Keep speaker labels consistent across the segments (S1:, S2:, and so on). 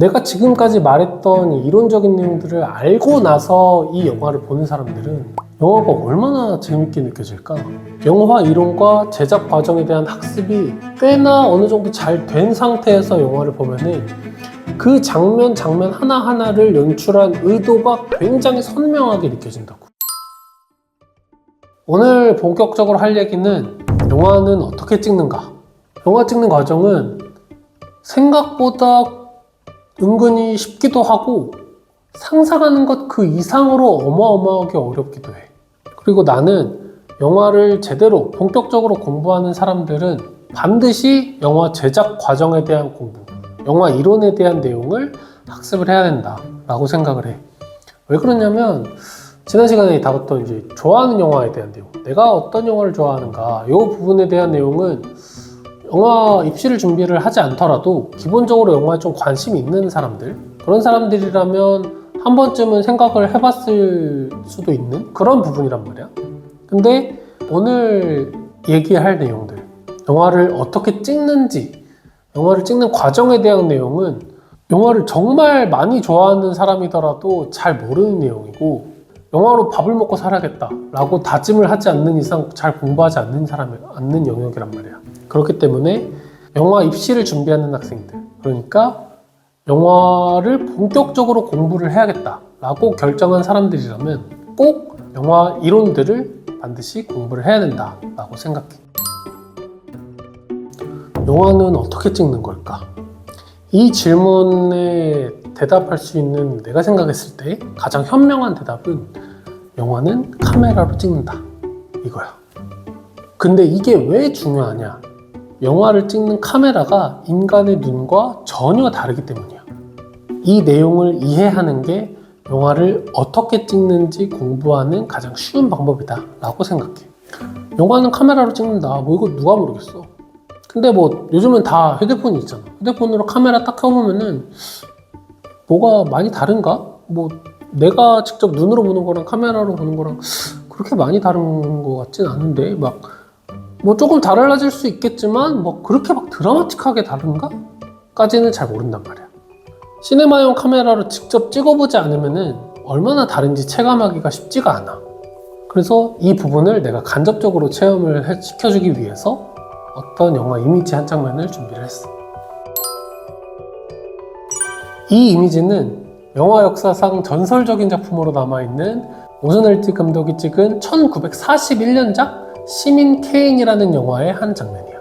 S1: 내가 지금까지 말했던 이 이론적인 내용들을 알고 나서 이 영화를 보는 사람들은 영화가 얼마나 재밌게 느껴질까? 영화 이론과 제작 과정에 대한 학습이 꽤나 어느 정도 잘 된 상태에서 영화를 보면은 그 장면 하나하나를 연출한 의도가 굉장히 선명하게 느껴진다고. 오늘 본격적으로 할 얘기는 영화는 어떻게 찍는가? 영화 찍는 과정은 생각보다 은근히 쉽기도 하고 상상하는 것 그 이상으로 어마어마하게 어렵기도 해. 그리고 나는 영화를 제대로 본격적으로 공부하는 사람들은 반드시 영화 제작 과정에 대한 공부, 영화 이론에 대한 내용을 학습을 해야 된다라고 생각을 해. 왜 그러냐면 지난 시간에 다뤘던 이제 좋아하는 영화에 대한 내용, 내가 어떤 영화를 좋아하는가, 이 부분에 대한 내용은 영화 입시를 준비를 하지 않더라도 기본적으로 영화에 좀 관심이 있는 사람들, 그런 사람들이라면 한 번쯤은 생각을 해봤을 수도 있는 그런 부분이란 말이야. 근데 오늘 얘기할 내용들, 영화를 어떻게 찍는지, 영화를 찍는 과정에 대한 내용은 영화를 정말 많이 좋아하는 사람이더라도 잘 모르는 내용이고, 영화로 밥을 먹고 살아야겠다 라고 다짐을 하지 않는 이상 잘 공부하지 않는 사람이 않는 영역이란 말이야. 그렇기 때문에 영화 입시를 준비하는 학생들, 그러니까 영화를 본격적으로 공부를 해야겠다 라고 결정한 사람들이라면 꼭 영화 이론들을 반드시 공부를 해야 된다 라고 생각해. 영화는 어떻게 찍는 걸까? 이 질문에 대답할 수 있는 내가 생각했을 때 가장 현명한 대답은 영화는 카메라로 찍는다 이거야. 근데 이게 왜 중요하냐? 영화를 찍는 카메라가 인간의 눈과 전혀 다르기 때문이야. 이 내용을 이해하는 게 영화를 어떻게 찍는지 공부하는 가장 쉬운 방법이다 라고 생각해. 영화는 카메라로 찍는다, 뭐 이거 누가 모르겠어. 근데 뭐 요즘은 다 휴대폰이 있잖아. 휴대폰으로 카메라 딱 켜보면은 뭐가 많이 다른가? 뭐 내가 직접 눈으로 보는 거랑 카메라로 보는 거랑 그렇게 많이 다른 것 같진 않은데, 막 뭐 조금 달라질 수 있겠지만 뭐 그렇게 막 드라마틱하게 다른가? 까지는 잘 모른단 말이야. 시네마용 카메라로 직접 찍어보지 않으면은 얼마나 다른지 체감하기가 쉽지가 않아. 그래서 이 부분을 내가 간접적으로 체험을 시켜주기 위해서 어떤 영화 이미지 한 장면을 준비를 했어. 이 이미지는 영화 역사상 전설적인 작품으로 남아있는 오즈넬트 감독이 찍은 1941년작 시민 케인이라는 영화의 한 장면이야.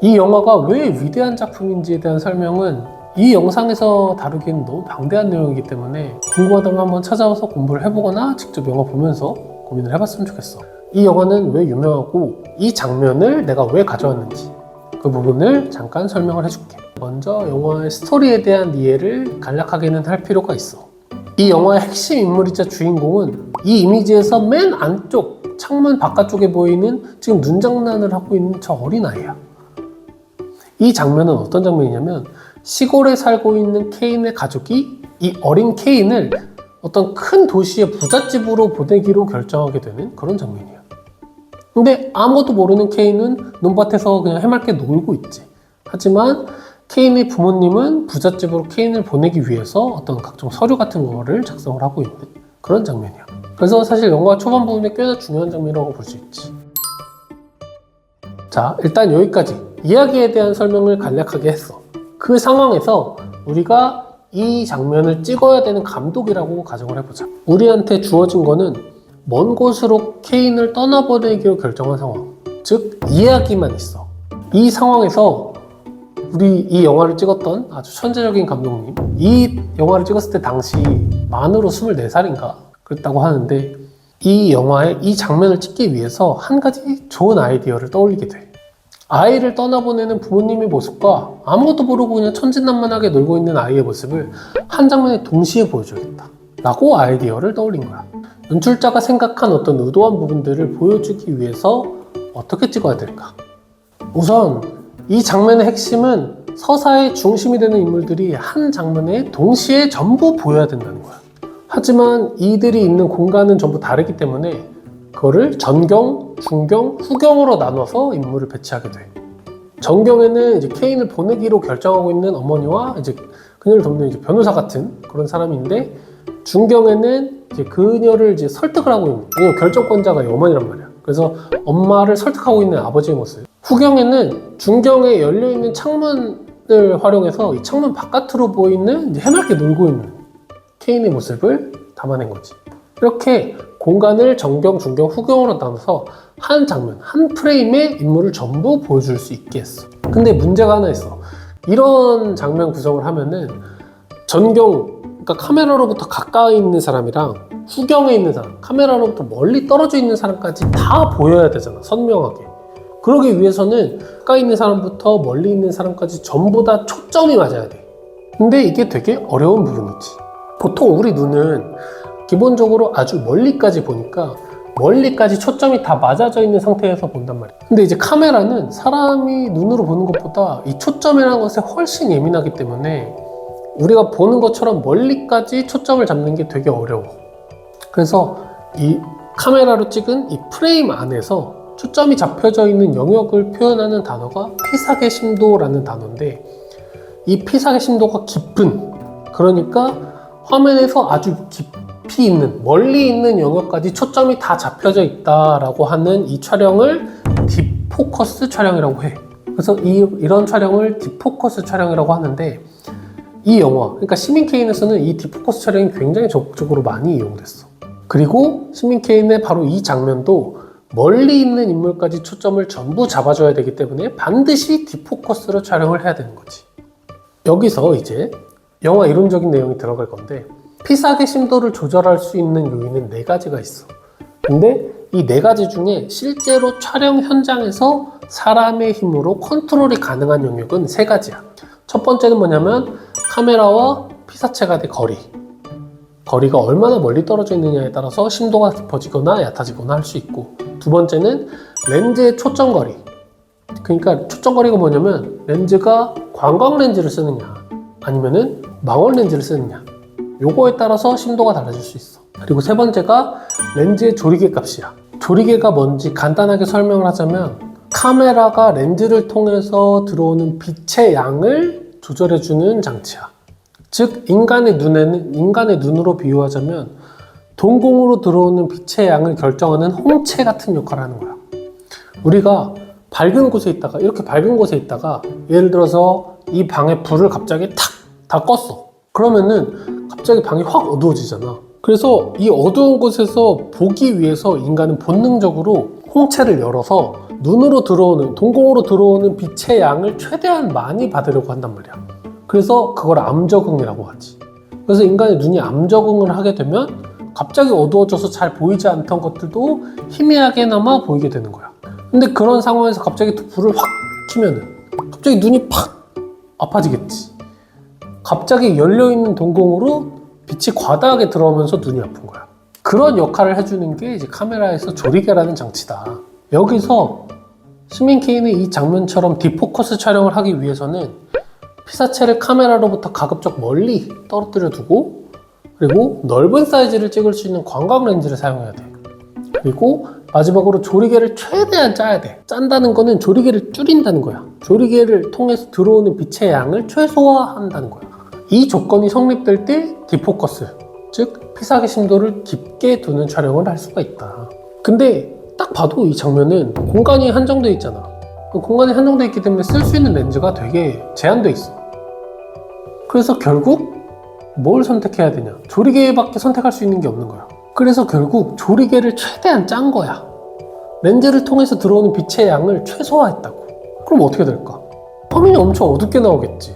S1: 이 영화가 왜 위대한 작품인지에 대한 설명은 이 영상에서 다루기엔 너무 방대한 내용이기 때문에 궁금하다면 한번 찾아와서 공부를 해보거나 직접 영화 보면서 고민을 해봤으면 좋겠어. 이 영화는 왜 유명하고 이 장면을 내가 왜 가져왔는지 그 부분을 잠깐 설명을 해줄게. 먼저 영화의 스토리에 대한 이해를 간략하게는 할 필요가 있어. 이 영화의 핵심 인물이자 주인공은 이 이미지에서 맨 안쪽 창문 바깥쪽에 보이는 지금 눈장난을 하고 있는 저 어린아이야. 이 장면은 어떤 장면이냐면 시골에 살고 있는 케인의 가족이 이 어린 케인을 어떤 큰 도시의 부잣집으로 보내기로 결정하게 되는 그런 장면이야. 근데 아무것도 모르는 케인은 논밭에서 그냥 해맑게 놀고 있지. 하지만 케인의 부모님은 부잣집으로 케인을 보내기 위해서 어떤 각종 서류 같은 거를 작성을 하고 있는 그런 장면이야. 그래서 사실 영화 초반 부분에 꽤나 중요한 장면이라고 볼 수 있지. 자, 일단 여기까지 이야기에 대한 설명을 간략하게 했어. 그 상황에서 우리가 이 장면을 찍어야 되는 감독이라고 가정을 해보자. 우리한테 주어진 거는 먼 곳으로 케인을 떠나보내기로 결정한 상황, 즉 이야기만 있어. 이 상황에서 우리 이 영화를 찍었던 아주 천재적인 감독님, 이 영화를 찍었을 때 당시 만으로 24살인가 그랬다고 하는데, 이 영화의 이 장면을 찍기 위해서 한 가지 좋은 아이디어를 떠올리게 돼. 아이를 떠나보내는 부모님의 모습과 아무것도 모르고 그냥 천진난만하게 놀고 있는 아이의 모습을 한 장면에 동시에 보여줘야겠다 라고 아이디어를 떠올린 거야. 연출자가 생각한 어떤 의도한 부분들을 보여주기 위해서 어떻게 찍어야 될까? 우선 이 장면의 핵심은 서사의 중심이 되는 인물들이 한 장면에 동시에 전부 보여야 된다는 거야. 하지만 이들이 있는 공간은 전부 다르기 때문에 그거를 전경, 중경, 후경으로 나눠서 인물을 배치하게 돼. 전경에는 이제 케인을 보내기로 결정하고 있는 어머니와 이제 그녀를 돕는 이제 변호사 같은 그런 사람인데, 중경에는 이제 그녀를 이제 설득을 하고 있는, 왜냐면 결정권자가 이 어머니란 말이야. 그래서 엄마를 설득하고 있는 아버지의 모습. 후경에는 중경에 열려있는 창문을 활용해서 이 창문 바깥으로 보이는 이제 해맑게 놀고 있는 케인의 모습을 담아낸 거지. 이렇게 공간을 정경, 중경, 후경으로 나눠서 한 장면, 한 프레임의 인물을 전부 보여줄 수 있게 했어. 근데 문제가 하나 있어. 이런 장면 구성을 하면은 전경, 그러니까 카메라로부터 가까이 있는 사람이랑 후경에 있는 사람, 카메라로부터 멀리 떨어져 있는 사람까지 다 보여야 되잖아, 선명하게. 그러기 위해서는 가까이 있는 사람부터 멀리 있는 사람까지 전부 다 초점이 맞아야 돼. 근데 이게 되게 어려운 부분이지. 보통 우리 눈은 기본적으로 아주 멀리까지 보니까 멀리까지 초점이 다 맞아져 있는 상태에서 본단 말이야. 근데 이제 카메라는 사람이 눈으로 보는 것보다 이 초점이라는 것에 훨씬 예민하기 때문에 우리가 보는 것처럼 멀리까지 초점을 잡는 게 되게 어려워. 그래서 이 카메라로 찍은 이 프레임 안에서 초점이 잡혀져 있는 영역을 표현하는 단어가 피사계 심도라는 단어인데, 이 피사계 심도가 깊은, 그러니까 화면에서 아주 깊이 있는, 멀리 있는 영역까지 초점이 다 잡혀져 있다라고 하는 이 촬영을 딥포커스 촬영이라고 해. 그래서 이런 촬영을 딥포커스 촬영이라고 하는데, 이 영화, 그러니까 시민 케인에서는 이 딥포커스 촬영이 굉장히 적극적으로 많이 이용됐어. 그리고 시민 케인의 바로 이 장면도 멀리 있는 인물까지 초점을 전부 잡아줘야 되기 때문에 반드시 딥포커스로 촬영을 해야 되는 거지. 여기서 이제 영화 이론적인 내용이 들어갈 건데, 피사계 심도를 조절할 수 있는 요인은 4가지가 있어. 근데 이 4가지 중에 실제로 촬영 현장에서 사람의 힘으로 컨트롤이 가능한 영역은 3가지야. 첫 번째는 뭐냐면 카메라와 피사체 간의 거리가 얼마나 멀리 떨어져 있느냐에 따라서 심도가 깊어지거나 얕아지거나 할 수 있고, 두 번째는 렌즈의 초점거리. 그러니까 초점거리가 뭐냐면 렌즈가 광각 렌즈를 쓰느냐 아니면은 망원 렌즈를 쓰느냐, 요거에 따라서 심도가 달라질 수 있어. 그리고 세 번째가 렌즈의 조리개 값이야. 조리개가 뭔지 간단하게 설명을 하자면, 카메라가 렌즈를 통해서 들어오는 빛의 양을 조절해주는 장치야. 즉 인간의 눈으로 비유하자면 동공으로 들어오는 빛의 양을 결정하는 홍채 같은 역할을 하는 거야. 우리가 밝은 곳에 있다가, 이렇게 밝은 곳에 있다가 예를 들어서 이 방에 불을 갑자기 다 껐어. 그러면은 갑자기 방이 확 어두워지잖아. 그래서 이 어두운 곳에서 보기 위해서 인간은 본능적으로 홍채를 열어서 눈으로 들어오는, 동공으로 들어오는 빛의 양을 최대한 많이 받으려고 한단 말이야. 그래서 그걸 암적응이라고 하지. 그래서 인간의 눈이 암적응을 하게 되면 갑자기 어두워져서 잘 보이지 않던 것들도 희미하게나마 보이게 되는 거야. 근데 그런 상황에서 갑자기 불을 확 켜면은 갑자기 눈이 팍 아파지겠지. 갑자기 열려있는 동공으로 빛이 과다하게 들어오면서 눈이 아픈 거야. 그런 역할을 해주는 게 이제 카메라에서 조리개라는 장치다. 여기서 시민 케인의 이 장면처럼 딥포커스 촬영을 하기 위해서는 피사체를 카메라로부터 가급적 멀리 떨어뜨려 두고, 그리고 넓은 사이즈를 찍을 수 있는 광각 렌즈를 사용해야 돼. 그리고 마지막으로 조리개를 최대한 짜야 돼. 짠다는 거는 조리개를 줄인다는 거야. 조리개를 통해서 들어오는 빛의 양을 최소화한다는 거야. 이 조건이 성립될 때 딥포커스, 즉 피사계 심도를 깊게 두는 촬영을 할 수가 있다. 근데 딱 봐도 이 장면은 공간이 한정되어 있잖아. 공간이 한정되어 있기 때문에 쓸 수 있는 렌즈가 되게 제한되어 있어. 그래서 결국 뭘 선택해야 되냐? 조리개밖에 선택할 수 있는 게 없는 거야. 그래서 결국 조리개를 최대한 짠 거야. 렌즈를 통해서 들어오는 빛의 양을 최소화했다고. 그럼 어떻게 될까? 화면이 엄청 어둡게 나오겠지.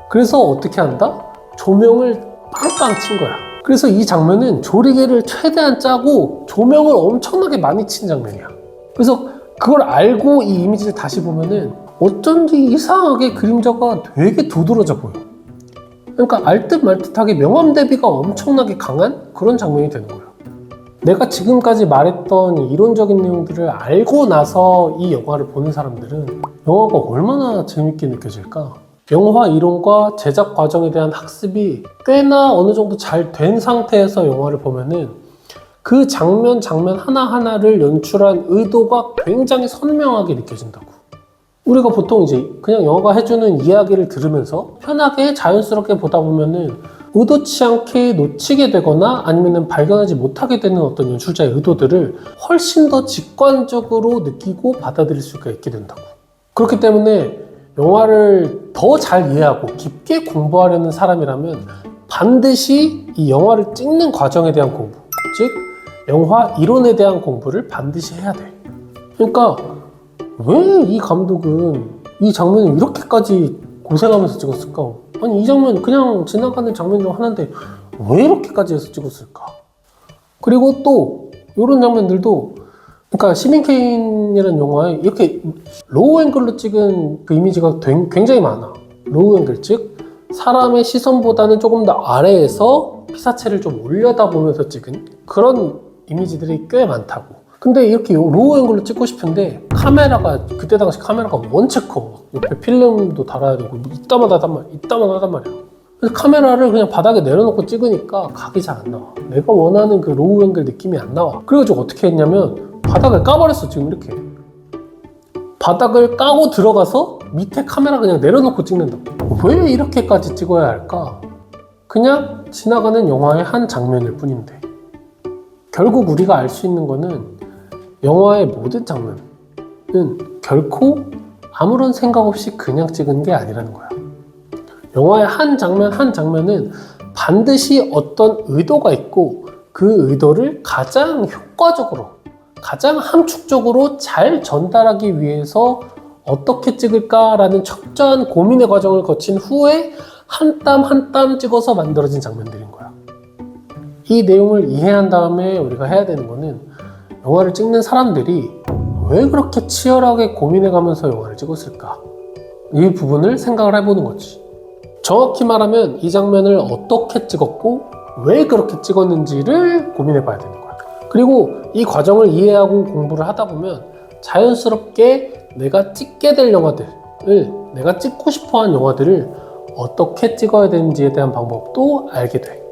S1: 그래서 어떻게 한다? 조명을 빵빵 친 거야. 그래서 이 장면은 조리개를 최대한 짜고 조명을 엄청나게 많이 친 장면이야. 그래서 그걸 알고 이 이미지를 다시 보면은 어쩐지 이상하게 그림자가 되게 두드러져 보여. 그러니까 알듯 말듯하게 명암 대비가 엄청나게 강한 그런 장면이 되는 거야. 내가 지금까지 말했던 이론적인 내용들을 알고 나서 이 영화를 보는 사람들은 영화가 얼마나 재밌게 느껴질까? 영화 이론과 제작 과정에 대한 학습이 꽤나 어느 정도 잘 된 상태에서 영화를 보면은 그 장면 하나하나를 연출한 의도가 굉장히 선명하게 느껴진다고. 우리가 보통 이제 그냥 영화가 해주는 이야기를 들으면서 편하게 자연스럽게 보다 보면은 의도치 않게 놓치게 되거나 아니면은 발견하지 못하게 되는 어떤 연출자의 의도들을 훨씬 더 직관적으로 느끼고 받아들일 수가 있게 된다고. 그렇기 때문에 영화를 더 잘 이해하고 깊게 공부하려는 사람이라면 반드시 이 영화를 찍는 과정에 대한 공부, 즉 영화 이론에 대한 공부를 반드시 해야 돼. 그러니까 왜 이 감독은 이 장면을 이렇게까지 고생하면서 찍었을까? 아니 이 장면 그냥 지나가는 장면 중 하나인데 왜 이렇게까지 해서 찍었을까? 그리고 또 이런 장면들도 그러니까 시민 케인이라는 영화에 이렇게 로우 앵글로 찍은 그 이미지가 굉장히 많아. 로우 앵글, 즉 사람의 시선보다는 조금 더 아래에서 피사체를 좀 올려다 보면서 찍은 그런 이미지들이 꽤 많다고. 근데 이렇게 로우 앵글로 찍고 싶은데 카메라가 그때 당시 카메라가 원체 커. 옆에 필름도 달아야 되고 이따만하단 말이야. 그래서 카메라를 그냥 바닥에 내려놓고 찍으니까 각이 잘 안 나와. 내가 원하는 그 로우 앵글 느낌이 안 나와. 그래가지고 어떻게 했냐면 바닥을 까버렸어. 지금 이렇게 바닥을 까고 들어가서 밑에 카메라 그냥 내려놓고 찍는다고. 왜 이렇게까지 찍어야 할까? 그냥 지나가는 영화의 한 장면일 뿐인데 결국 우리가 알 수 있는 거는 영화의 모든 장면은 결코 아무런 생각 없이 그냥 찍은 게 아니라는 거야. 영화의 한 장면 한 장면은 반드시 어떤 의도가 있고 그 의도를 가장 효과적으로, 가장 함축적으로 잘 전달하기 위해서 어떻게 찍을까라는 철저한 고민의 과정을 거친 후에 한 땀 한 땀 찍어서 만들어진 장면들인 거야. 이 내용을 이해한 다음에 우리가 해야 되는 거는 영화를 찍는 사람들이 왜 그렇게 치열하게 고민해가면서 영화를 찍었을까? 이 부분을 생각을 해보는 거지. 정확히 말하면 이 장면을 어떻게 찍었고 왜 그렇게 찍었는지를 고민해봐야 되는 거야. 그리고 이 과정을 이해하고 공부를 하다 보면 자연스럽게 내가 찍게 될 영화들을, 내가 찍고 싶어하는 영화들을 어떻게 찍어야 되는지에 대한 방법도 알게 돼.